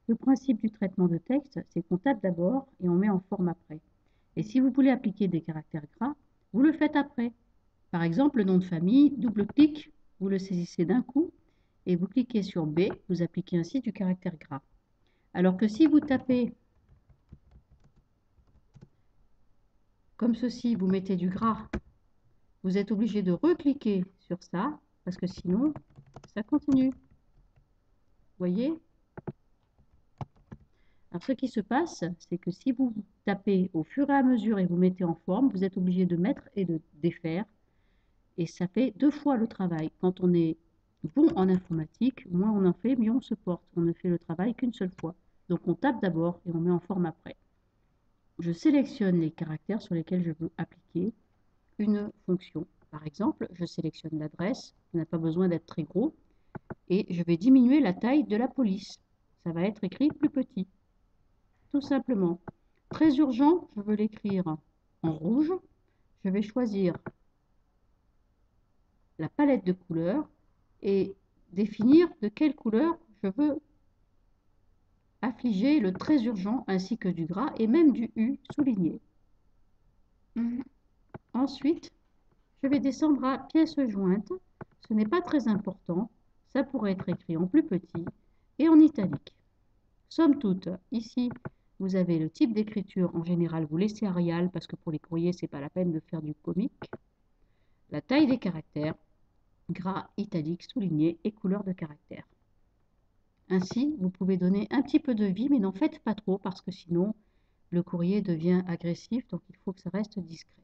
Le principe du traitement de texte, c'est qu'on tape d'abord et on met en forme après. Et si vous voulez appliquer des caractères gras, vous le faites après. Par exemple, le nom de famille, double-clic, vous le saisissez d'un coup et vous cliquez sur B, vous appliquez ainsi du caractère gras. Alors que si vous tapez comme ceci, vous mettez du gras, vous êtes obligé de recliquer sur ça parce que sinon, ça continue. Vous voyez? Alors, ce qui se passe, c'est que si vous tapez au fur et à mesure et vous mettez en forme, vous êtes obligé de mettre et de défaire. Et ça fait 2 fois le travail. Quand on est bon en informatique, moins on en fait, mieux on se porte. On ne fait le travail qu'une seule fois. Donc on tape d'abord et on met en forme après. Je sélectionne les caractères sur lesquels je veux appliquer une fonction. Par exemple, je sélectionne l'adresse, qui n'a pas besoin d'être très gros, et je vais diminuer la taille de la police. Ça va être écrit plus petit. Tout simplement. Très urgent, je veux l'écrire en rouge. Je vais choisir la palette de couleurs et définir de quelle couleur je veux affliger le très urgent ainsi que du gras et même du U souligné. Ensuite, je vais descendre à pièces jointes. Ce n'est pas très important, ça pourrait être écrit en plus petit et en italique. Somme toute, ici, vous avez le type d'écriture. En général, vous laissez Arial parce que pour les courriers, c'est pas la peine de faire du comique. La taille des caractères, gras, italique, souligné et couleur de caractère. Ainsi, vous pouvez donner un petit peu de vie, mais n'en faites pas trop parce que sinon, le courrier devient agressif, donc il faut que ça reste discret.